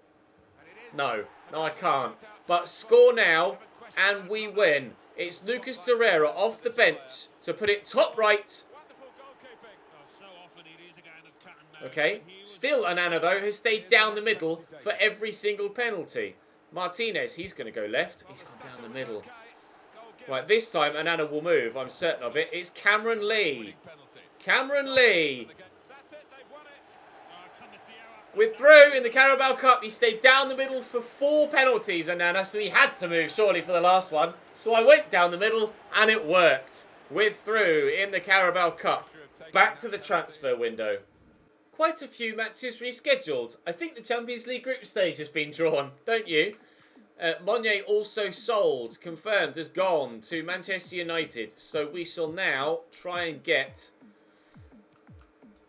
No. No, I can't. But score now and we win. It's Lucas Torreira off the bench to put it top right. Okay. Still Anana, though, has stayed down the middle for every single penalty. Martinez, he's going to go left. He's gone down the middle. Right, this time Anana will move. I'm certain of it. It's Cameron Lee. Cameron Lee. We're through in the Carabao Cup. He stayed down the middle for 4 penalties, Anana, so he had to move, surely, for the last one. So I went down the middle, and it worked. We're through in the Carabao Cup. Back to the transfer window. Quite a few matches rescheduled. I think the Champions League group stage has been drawn, don't you? Monye also sold, confirmed, has gone to Manchester United. So we shall now try and get,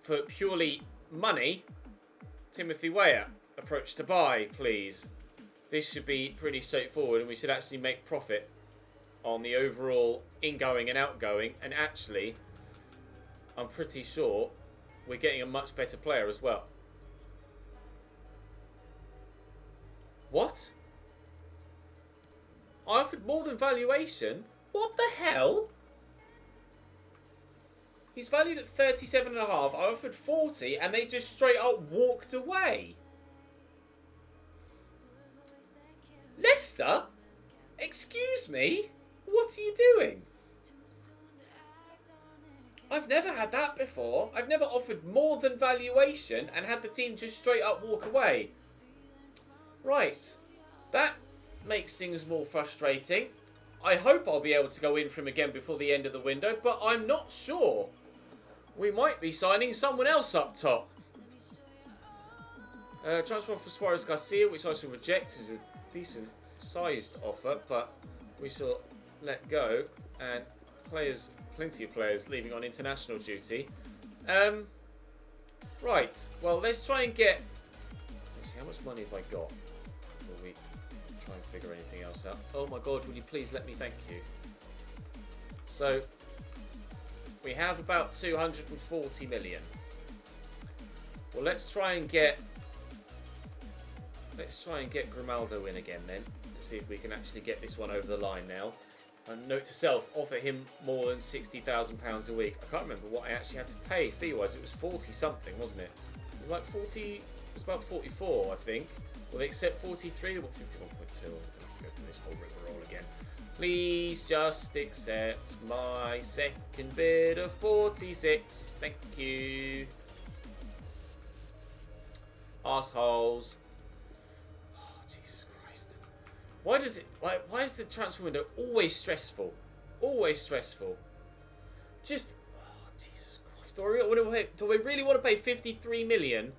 for purely money, Timothy Weah. Approach to buy, please. This should be pretty straightforward and we should actually make profit on the overall ingoing and outgoing. And actually, I'm pretty sure we're getting a much better player as well. What? I offered more than valuation? What the hell? He's valued at 37.5. I offered 40 and they just straight up walked away. Leicester? Excuse me? What are you doing? I've never had that before. I've never offered more than valuation and had the team just straight up walk away. Right. That makes things more frustrating. I hope I'll be able to go in for him again before the end of the window, but I'm not sure. We might be signing someone else up top. Transfer for Suarez Garcia, which I shall reject as a decent sized offer, but we shall let go. And players, plenty of players leaving on international duty. Right, well, let's try and get... Let's see, how much money have I got? Will we try and figure anything else out? Oh my god, will you please let me thank you? So, we have about 240 million. Well, let's try and get Grimaldo in again then. Let's see if we can actually get this one over the line now. And note to self, offer him more than £60,000 a week. I can't remember what I actually had to pay fee-wise. It was 40 something, wasn't it? It was like 40. It was about 44, I think. Will they accept 43? What 51.2? I'll have to go through this whole rigmarole again. Please just accept my second bid of 46. Thank you. Arseholes. Oh, Jesus Christ. Why does it... Why is the transfer window always stressful? Always stressful. Just... Oh, Jesus Christ. Do I really want to pay 53 million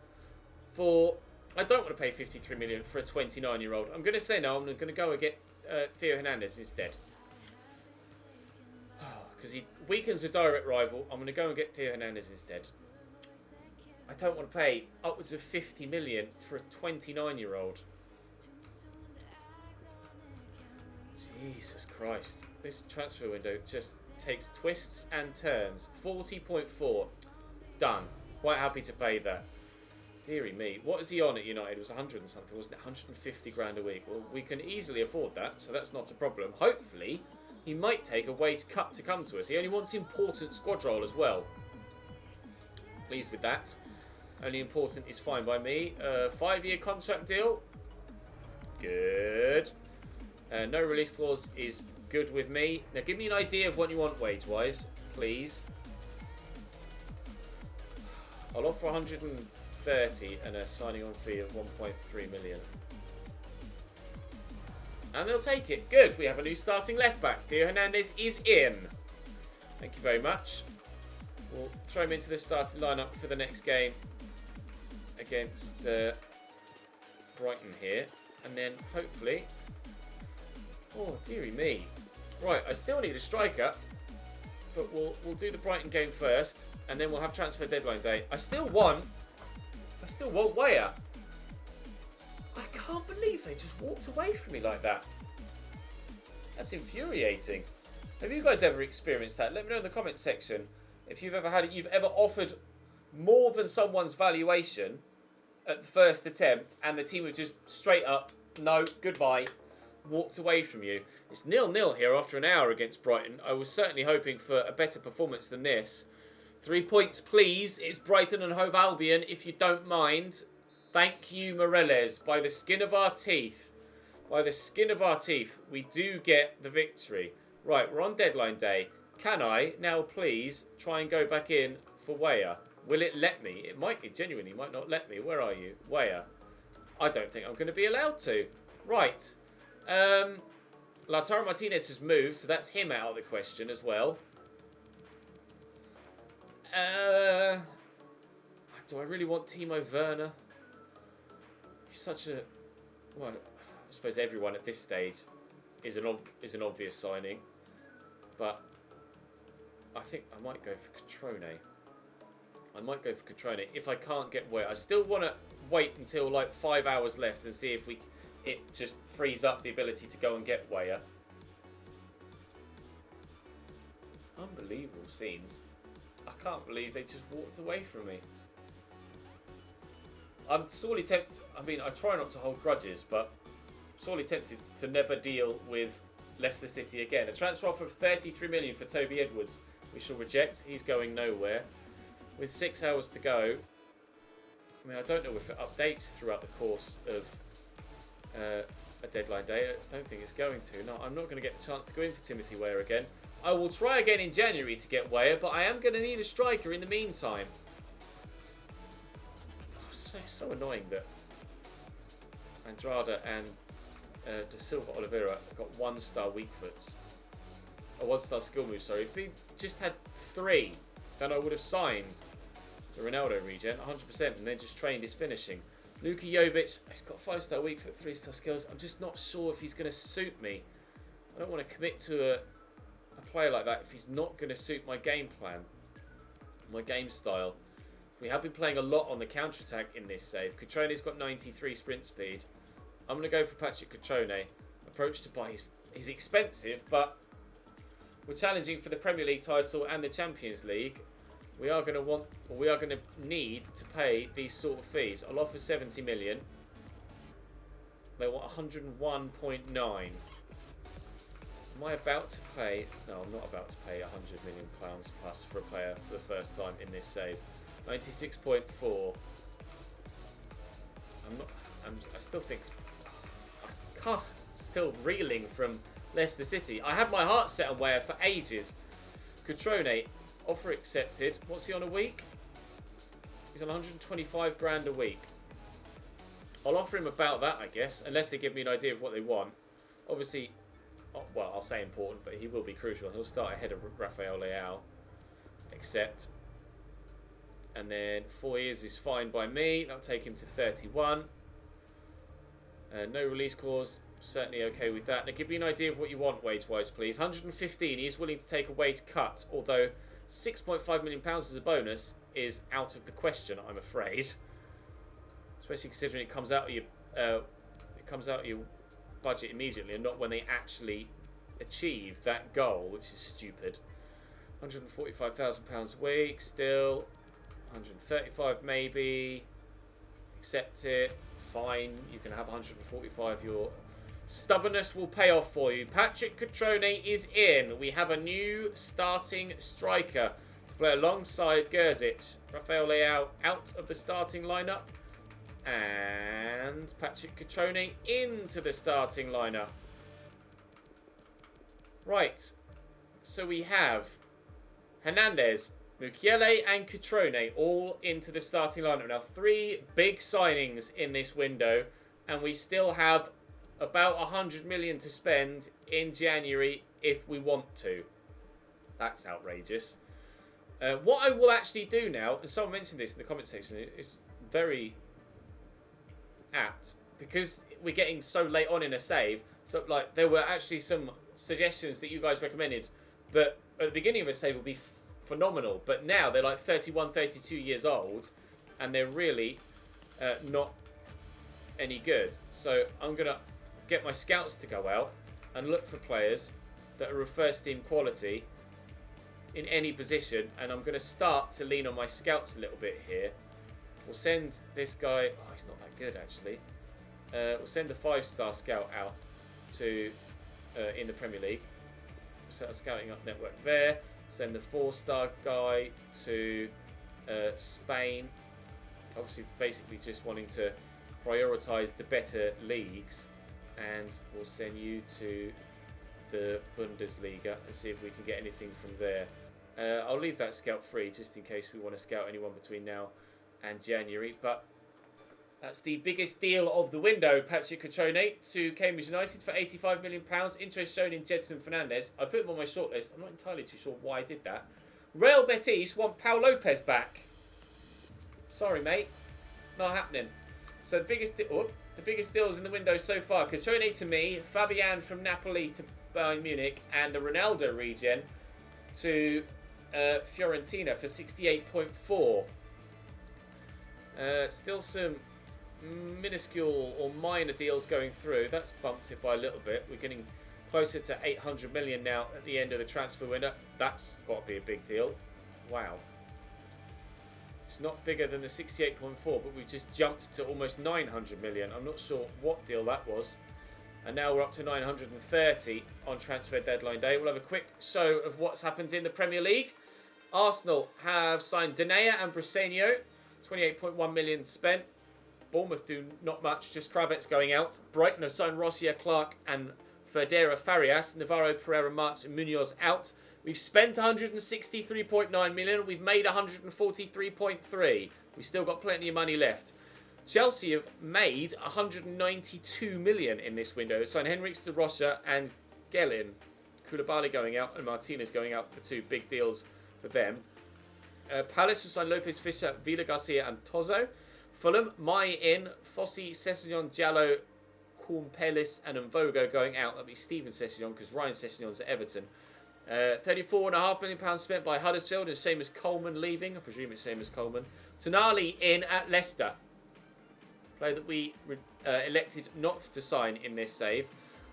for... I don't want to pay 53 million for a 29-year-old. I'm going to say no. I'm going to go and get Theo Hernandez instead. Because he weakens a direct rival. I'm going to go and get Theo Hernandez instead. I don't want to pay upwards of 50 million for a 29-year-old. Jesus Christ. This transfer window just takes twists and turns. 40.4. Done. Quite happy to pay that. Deary me. What is he on at United? It was 100 and something, wasn't it? 150 grand a week. Well, we can easily afford that, so that's not a problem. Hopefully, he might take a wage cut to come to us. He only wants important squad role as well. Pleased with that. Only important is fine by me. 5-year contract deal. Good. No release clause is good with me. Now, give me an idea of what you want wage-wise, please. I'll offer 130 and a signing on fee of 1.3 million. And they'll take it. Good. We have a new starting left back. Theo Hernandez is in. Thank you very much. We'll throw him into the starting lineup for the next game against Brighton here. And then hopefully Oh, dearie me. Right, I still need a striker, but we'll do the Brighton game first, and then we'll have transfer deadline day. I still want Weah. I can't believe they just walked away from me like that. That's infuriating. Have you guys ever experienced that? Let me know in the comment section if you've ever had it. You've ever offered more than someone's valuation at the first attempt, and the team was just straight up, no, goodbye, walked away from you. It's 0-0 here after an hour against Brighton. I was certainly hoping for a better performance than this. 3 points, please. It's Brighton and Hove Albion, if you don't mind. Thank you, Moreles. By the skin of our teeth. By the skin of our teeth, we do get the victory. Right, we're on deadline day. Can I now please try and go back in for Weah? Will it let me? It genuinely might not let me. Where are you? Weah. I don't think I'm going to be allowed to. Right. Lautaro Martinez has moved, so that's him out of the question as well. Do I really want Timo Werner? He's such a... Well, I suppose everyone at this stage is an obvious signing. But I think I might go for Cutrone. If I can't get Weah. I still want to wait until like 5 hours left and see if it just frees up the ability to go and get Weah. Unbelievable scenes. I can't believe they just walked away from me. I'm sorely tempted. I mean, I try not to hold grudges, but sorely tempted to never deal with Leicester City again. A transfer offer of 33 million for Toby Edwards. We shall reject. He's going nowhere. With 6 hours to go, I mean, I don't know if it updates throughout the course of a deadline day. I don't think it's going to. No, I'm not going to get the chance to go in for Timothy Weah again. I will try again in January to get Weah, but I am going to need a striker in the meantime. So annoying that Andrada and De Silva Oliveira got 1-star weak foots. A 1-star skill move, sorry. If they just had 3, then I would have signed the Ronaldo regen 100% and then just trained his finishing. Luka Jovic, he's got 5-star weak foot, 3-star skills. I'm just not sure if he's going to suit me. I don't want to commit to a player like that if he's not going to suit my game plan, my game style. We have been playing a lot on the counter-attack in this save. Cutrone's got 93 sprint speed. I'm going to go for Patrick Cutrone. Approach to buy. He's expensive, but we're challenging for the Premier League title and the Champions League. We are going to need to pay these sort of fees. I'll offer 70 million. They want 101.9. Am I about to pay? No, I'm not about to pay 100 million pounds plus for a player for the first time in this save. 96.4. I still think I can't. Still reeling from Leicester City. I had my heart set on Weah for ages. Cutrone, offer accepted. What's he on a week? He's on 125 grand a week. I'll offer him about that, I guess, unless they give me an idea of what they want. Obviously, well, I'll say important, but he will be crucial. He'll start ahead of Rafael Leao. Accept. And then 4 years is fine by me. That'll take him to 31. No release clause. Certainly okay with that. Now give me an idea of what you want wage-wise, please. 115. He is willing to take a wage cut, although £6.5 million as a bonus is out of the question, I'm afraid. Especially considering it comes out of your budget immediately and not when they actually achieve that goal, which is stupid. £145,000 a week, still. 135 maybe. Accept it. Fine. You can have 145. Your stubbornness will pay off for you. Patrick Cutrone is in. We have a new starting striker to play alongside Gerzic. Rafael Leao out of the starting lineup. And Patrick Cutrone into the starting lineup. Right. So we have Hernandez, Mukiele and Cutrone all into the starting lineup. Now 3 big signings in this window, and we still have about 100 million to spend in January if we want to. That's outrageous. What I will actually do now, and someone mentioned this in the comment section, it's very apt, because we're getting so late on in a save. So like there were actually some suggestions that you guys recommended that at the beginning of a save would be phenomenal, but now they're like 31, 32 years old, and they're really not any good. So I'm gonna get my scouts to go out and look for players that are of first team quality in any position, and I'm gonna start to lean on my scouts a little bit here. We'll send this guy. Oh, he's not that good actually. We'll send a 5-star scout out to in the Premier League. Set a scouting up network there. Send the 4-star guy to Spain. Obviously, basically just wanting to prioritise the better leagues, and we'll send you to the Bundesliga and see if we can get anything from there. I'll leave that scout free just in case we want to scout anyone between now and January, but that's the biggest deal of the window. Patrick Cutrone to Cambridge United for £85 million. Interest shown in Jedson Fernandez. I put him on my shortlist. I'm not entirely too sure why I did that. Real Betis want Pau Lopez back. Sorry, mate. Not happening. So the biggest deals in the window so far. Cutrone to me, Fabian from Napoli to Bayern Munich, and the Ronaldo regen to Fiorentina for 68.4. Still some minuscule or minor deals going through. That's bumped it by a little bit. We're getting closer to 800 million now at the end of the transfer window. That's got to be a big deal. Wow. It's not bigger than the 68.4, but we've just jumped to almost 900 million. I'm not sure what deal that was. And now we're up to 930 on transfer deadline day. We'll have a quick show of what's happened in the Premier League. Arsenal have signed Danea and Briseño. 28.1 million spent. Bournemouth do not much, just Kravets going out. Brighton have signed Rossier, Clark and Ferdera Farias. Navarro, Pereira, March and Munoz out. We've spent 163.9 million. We've made 143.3. We've still got plenty of money left. Chelsea have made 192 million in this window. Signed Henriks de Rocha and Gelin. Koulibaly going out and Martinez going out for 2 big deals for them. Palace have signed Lopez, Fischer, Villa Garcia and Tozo. Fulham, Mai in, Fossi, Sessegnon, Jallo, Cornpelis and Mvogo going out. That'll be Steven Sessegnon because Ryan Sessegnon's at Everton. £34.5 million spent by Huddersfield, and same as Coleman leaving. I presume it's same as Coleman. Tonali in at Leicester. Player that we elected not to sign in this save.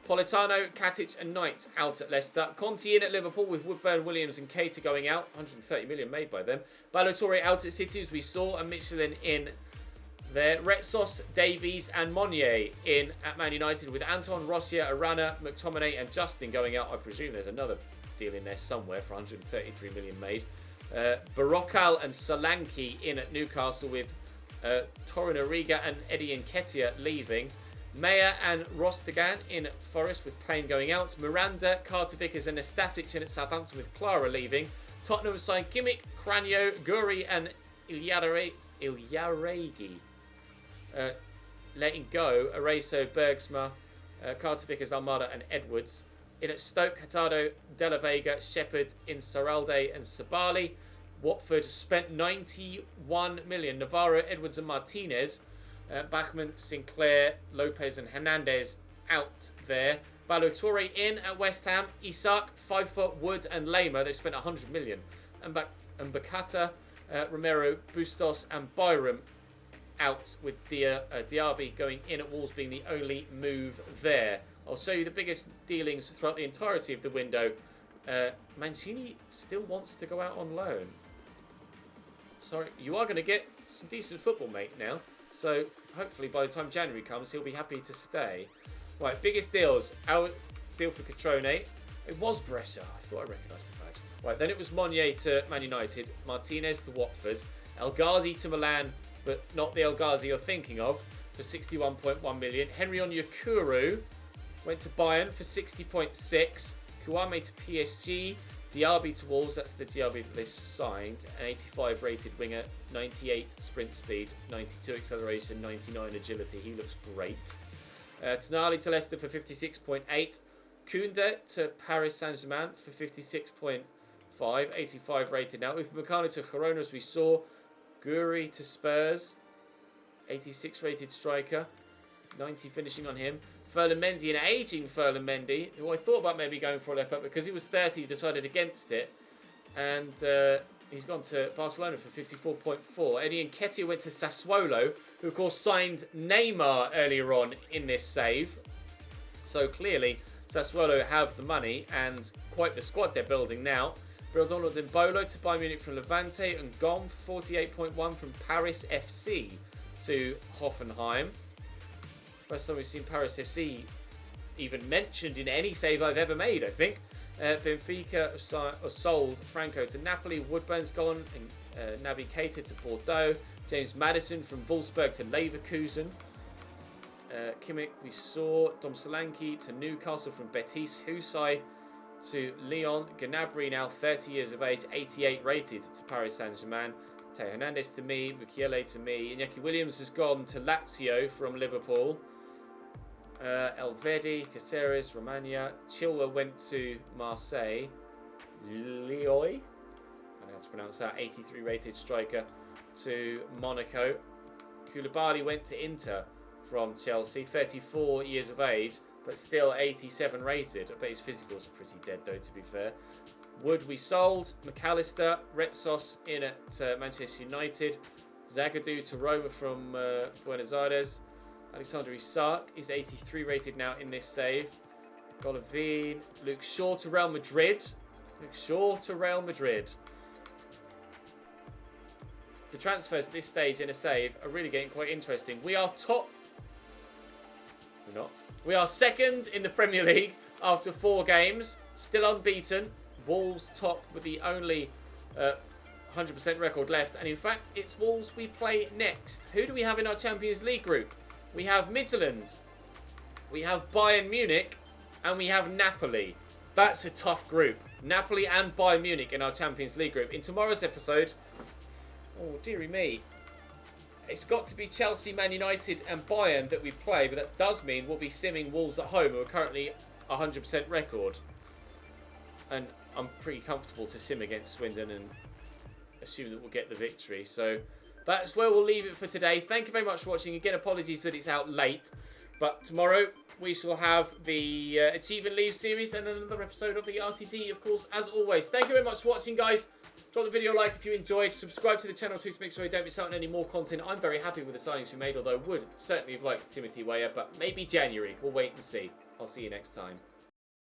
Politano, Katic and Knight out at Leicester. Conti in at Liverpool with Woodburn, Williams and Keita going out. 130 million made by them. Balotore out at City as we saw, and Michelin in there. Retsos, Davies and Monnier in at Man United with Anton, Rossier, Arana, McTominay and Justin going out. I presume there's another deal in there somewhere for 133 million made. Barokal and Solanke in at Newcastle with Torunariga and Eddie Nketiah leaving. Meyer and Rostegan in at Forest with Payne going out. Miranda, Carter Vickers and Nastasic in at Southampton with Clara leaving. Tottenham signed Kimmich, Cranio, Guri and Ilyaregi. Letting go Areso, Bergsma, Carter Vickers, Almada and Edwards. In at Stoke, Hurtado, Della Vega, Shepherd, Insaurralde and Sabali. Watford spent 91 million. Navarro, Edwards and Martinez. Bachmann, Sinclair, Lopez and Hernandez out there. Balotore in at West Ham. Isak, Pfeiffer, Wood and Lema. They spent 100 million. And Bakata, Romero, Bustos and Byram out with Diaby going in at Wolves being the only move there. I'll show you the biggest dealings throughout the entirety of the window. Mancini still wants to go out on loan. Sorry, you are going to get some decent football, mate, now. So hopefully by the time January comes, he'll be happy to stay. Right, biggest deals. Our deal for Cutrone. It was Brescia. I thought I recognised the badge. Right, then it was Monnier to Man United. Martinez to Watford. El Ghazi to Milan, but not the El Ghazi you're thinking of, for 61.1 million. Henry Onyekuru went to Bayern for 60.6. Kouame to PSG. Diaby to Wolves, that's the Diaby that they signed. An 85 rated winger, 98 sprint speed, 92 acceleration, 99 agility. He looks great. Tonali to Leicester for 56.8. Koundé to Paris Saint-Germain for 56.5. 85 rated now. Upamecano to Girona as we saw. Guri to Spurs. 86 rated striker. 90 finishing on him. Ferland Mendy, an ageing Ferland Mendy, who I thought about maybe going for a left back because he was 30, he decided against it. And he's gone to Barcelona for 54.4. Eddie Nketiah went to Sassuolo, who of course signed Neymar earlier on in this save. So clearly Sassuolo have the money and quite the squad they're building now. Brildono Dimbolo to Bayern Munich from Levante, and Gom 48.1 from Paris FC to Hoffenheim. First time we've seen Paris FC even mentioned in any save I've ever made, I think. Benfica sold Franco to Napoli. Woodburn's gone. And Naby Keita to Bordeaux. James Maddison from Wolfsburg to Leverkusen. Kimmich we saw. Dom Solanke to Newcastle from Betis. Husay to Lyon. Gnabry, now 30 years of age, 88 rated to Paris Saint-Germain. Teo Hernandez to me. Mukiele to me. Iñaki Williams has gone to Lazio from Liverpool. Elvedi, Caceres, Romagna. Chilwell went to Marseille. Lioy, I don't know how to pronounce that, 83 rated striker to Monaco. Koulibaly went to Inter from Chelsea, 34 years of age, but still 87 rated. I bet his physical's pretty dead though, to be fair. Wood we sold. McAllister, Retsos in at Manchester United. Zagadou to Roma from Buenos Aires. Alexander Isak is 83 rated now in this save. Golovin, Luke Shaw to Real Madrid. Luke Shaw to Real Madrid. The transfers at this stage in a save are really getting quite interesting. We are top. We're not. We are second in the Premier League after 4 games. Still unbeaten. Wolves top with the only 100% record left. And in fact, it's Wolves we play next. Who do we have in our Champions League group? We have Midtjylland, we have Bayern Munich, and we have Napoli. That's a tough group. Napoli and Bayern Munich in our Champions League group. In tomorrow's episode, oh dearie me, it's got to be Chelsea, Man United and Bayern that we play, but that does mean we'll be simming Wolves at home, who are currently 100% record. And I'm pretty comfortable to sim against Swindon and assume that we'll get the victory. So that's where we'll leave it for today. Thank you very much for watching. Again, apologies that it's out late. But tomorrow we shall have the Achieve and Leave series and another episode of the RTG, of course, as always. Thank you very much for watching, guys. Drop the video a like if you enjoyed. Subscribe to the channel too to make sure you don't miss out on any more content. I'm very happy with the signings we made, although I would certainly have liked Timothy Weah, but maybe January. We'll wait and see. I'll see you next time.